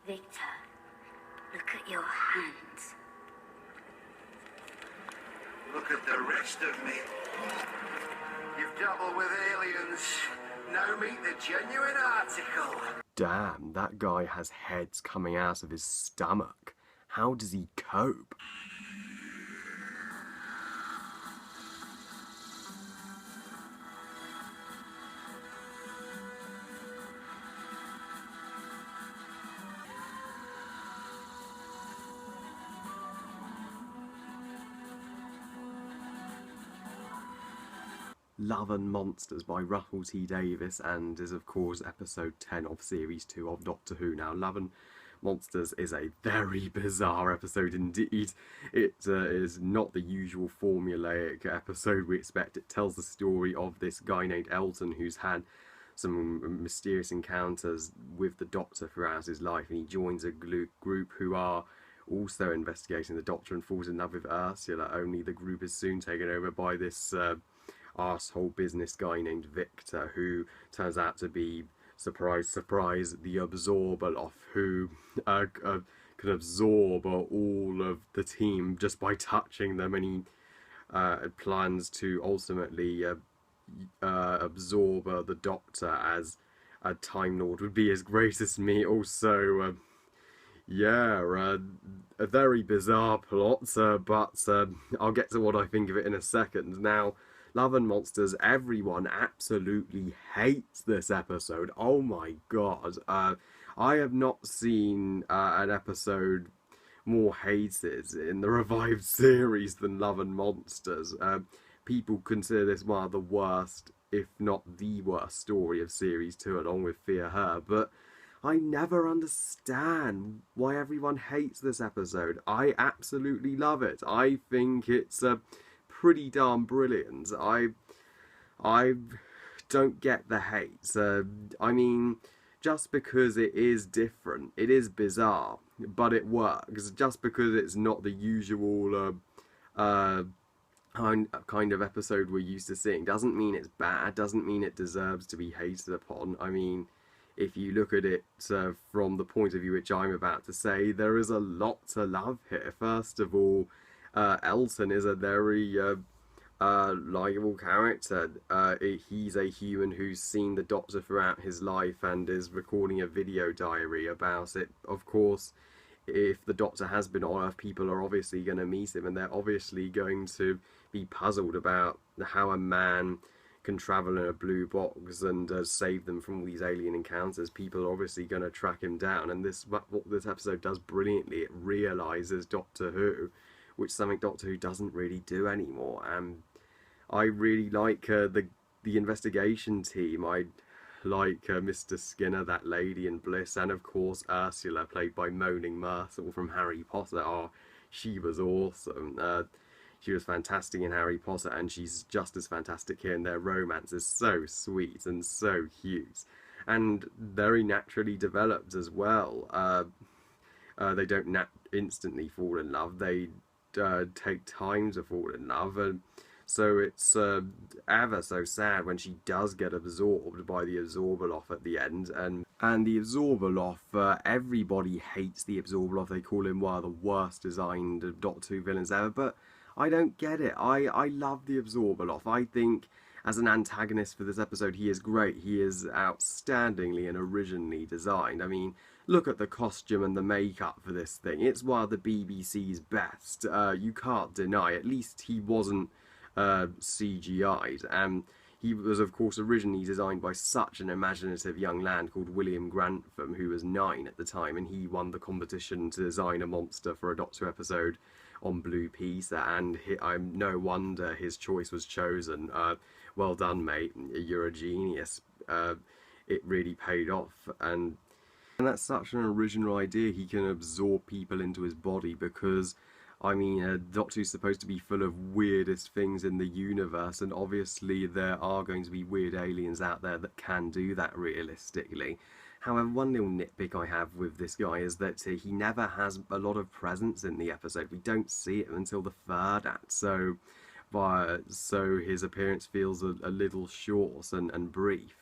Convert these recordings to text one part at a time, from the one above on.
Victor, look at your hands. Look at the rest of me. You've dabbled with aliens. Now meet the genuine article. Damn, that guy has heads coming out of his stomach. How does he cope? Love and Monsters by Russell T Davies, and is of course episode 10 of series 2 of Doctor Who. Now, Love and Monsters is a very bizarre episode indeed. It is not the usual formulaic episode we expect. It tells the story of this guy named Elton who's had some mysterious encounters with the Doctor throughout his life, and he joins a group who are also investigating the Doctor and falls in love with Ursula, only the group is soon taken over by this arsehole business guy named Victor, who turns out to be, surprise surprise, the Absorbaloff, who can absorb all of the team just by touching them, and he plans to ultimately absorb the Doctor as a Time Lord would be his greatest meat. Also, a very bizarre plot, but I'll get to what I think of it in a second. Now, Love and Monsters, everyone absolutely hates this episode. Oh my god. I have not seen an episode more hated in the revived series than Love and Monsters. People consider this one of the worst, if not the worst, story of series 2, along with Fear Her, but I never understand why everyone hates this episode. I absolutely love it. I think it's pretty darn brilliant. I don't get the hate. I mean, just because it is different, it is bizarre, but it works. Just because it's not the usual kind of episode we're used to seeing doesn't mean it's bad, doesn't mean it deserves to be hated upon. I mean, if you look at it from the point of view which I'm about to say, there is a lot to love here. First of all, Elton is a very likeable character. He's a human who's seen the Doctor throughout his life and is recording a video diary about it. Of course, if the Doctor has been on Earth, people are obviously going to meet him, and they're obviously going to be puzzled about how a man can travel in a blue box and save them from all these alien encounters. People are obviously going to track him down, and what this episode does brilliantly, it realises Doctor Who, which is something Doctor Who doesn't really do anymore. And I really like the investigation team. I like Mr. Skinner, that lady in Bliss, and of course Ursula, played by Moaning Myrtle from Harry Potter. Oh, she was awesome. She was fantastic in Harry Potter, and she's just as fantastic here, and their romance is so sweet and so cute, and very naturally developed as well. They don't instantly fall in love, they take time to fall in love, and so it's ever so sad when she does get absorbed by the Absorbaloff at the end. And the Absorbaloff, everybody hates the Absorbaloff. They call him one of the worst designed Doctor Who villains ever, but I don't get it. I love the Absorbaloff. I think as an antagonist for this episode, he is great. He is outstandingly and originally designed. I mean, look at the costume and the makeup for this thing. It's one of the BBC's best. You can't deny. At least he wasn't CGI'd. He was, of course, originally designed by such an imaginative young lad called William Grantham, who was 9 at the time, and he won the competition to design a monster for a Doctor episode on Blue Peter, and no wonder his choice was chosen. Well done, mate. You're a genius. It really paid off, and that's such an original idea. He can absorb people into his body because, I mean, Doctor Who's supposed to be full of weirdest things in the universe, and obviously there are going to be weird aliens out there that can do that realistically. However, one little nitpick I have with this guy is that he never has a lot of presence in the episode. We don't see it until the 3rd act, so his appearance feels a little short and brief.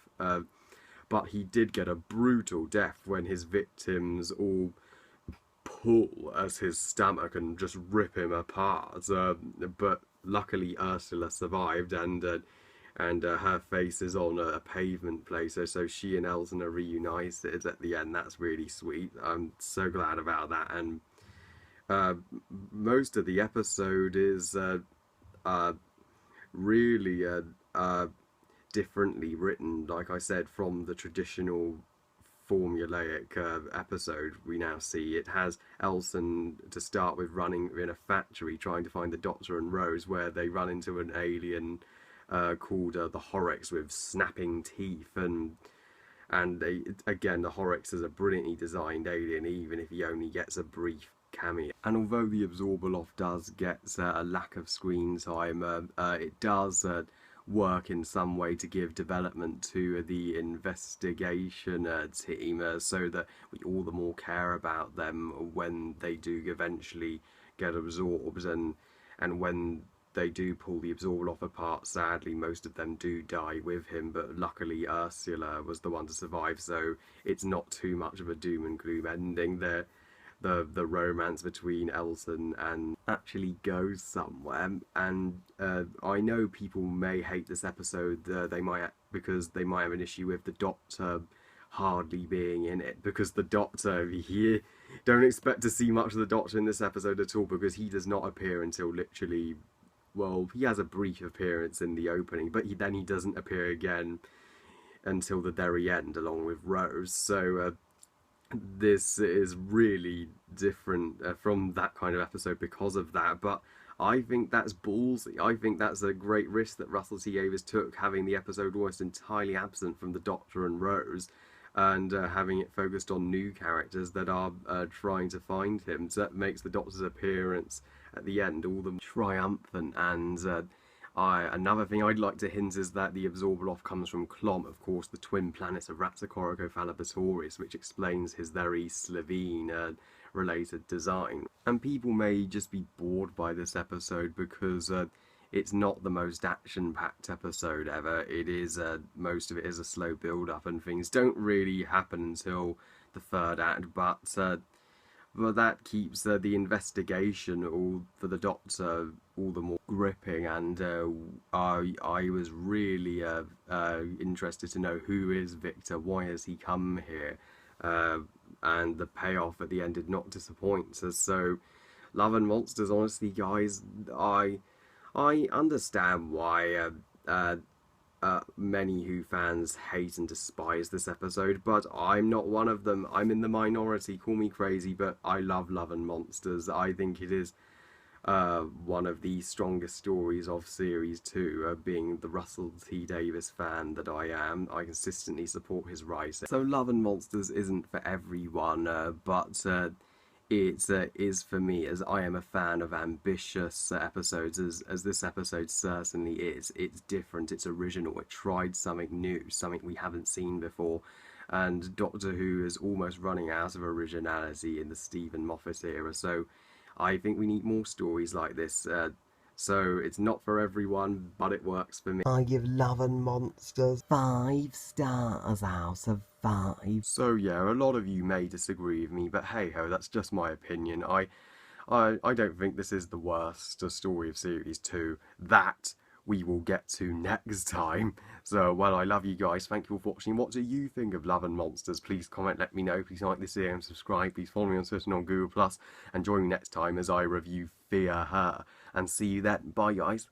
but he did get a brutal death when his victims all pull at his stomach and just rip him apart. But luckily Ursula survived, and her face is on a pavement place, so she and Elton are reunited at the end. That's really sweet. I'm so glad about that. And most of the episode is really differently written, like I said, from the traditional formulaic episode we now see. It has Elson, to start with, running in a factory trying to find the Doctor and Rose, where they run into an alien called the Horrocks with snapping teeth, and again, the Horrocks is a brilliantly designed alien, even if he only gets a brief cameo. And although the Absorbaloff does get a lack of screen time, it does work in some way to give development to the investigation team, so that we all the more care about them when they do eventually get absorbed, and when they do pull the Absorbaloff apart. Sadly, most of them do die with him, but luckily Ursula was the one to survive, so it's not too much of a doom and gloom ending. The romance between Elton and actually goes somewhere, and I know people may hate this episode. Because they might have an issue with the Doctor hardly being in it, because the Doctor, he don't expect to see much of the Doctor in this episode at all, because he does not appear until literally, well, he has a brief appearance in the opening, but then he doesn't appear again until the very end along with Rose. So this is really different from that kind of episode because of that, but I think that's ballsy. I think that's a great risk that Russell T Davies took, having the episode almost entirely absent from the Doctor and Rose, and having it focused on new characters that are trying to find him. So that makes the Doctor's appearance at the end all the triumphant. And another thing I'd like to hint is that the Absorbaloff comes from Clom, of course, the twin planet of Ratsacoricophalabatorius, which explains his very Slovene related design. And people may just be bored by this episode because it's not the most action-packed episode ever. It is most of it is a slow build-up, and things don't really happen until the third act, but that keeps the investigation all for the Doctor all the more gripping, and I was really interested to know who is Victor, why has he come here, and the payoff at the end did not disappoint. So Love and Monsters, honestly guys, I understand why many Who fans hate and despise this episode, but I'm not one of them. I'm in the minority, call me crazy, but I love Love and Monsters. I think it is one of the strongest stories of Series 2, being the Russell T Davies fan that I am. I consistently support his writing. So Love and Monsters isn't for everyone, but it is for me, as I am a fan of ambitious episodes, as this episode certainly is. It's different, it's original, it tried something new, something we haven't seen before, and Doctor Who is almost running out of originality in the Stephen Moffat era, so I think we need more stories like this. So it's not for everyone, but it works for me. I give Love and Monsters 5 stars out of 5. So yeah, a lot of you may disagree with me, but hey ho, that's just my opinion. I don't think this is the worst story of Series 2. That we will get to next time. So, well, I love you guys. Thank you all for watching. What do you think of Love and Monsters? Please comment, let me know. Please like this video and subscribe. Please follow me on Twitter and on Google+. And join me next time as I review Fear Her. And see you then. Bye, guys.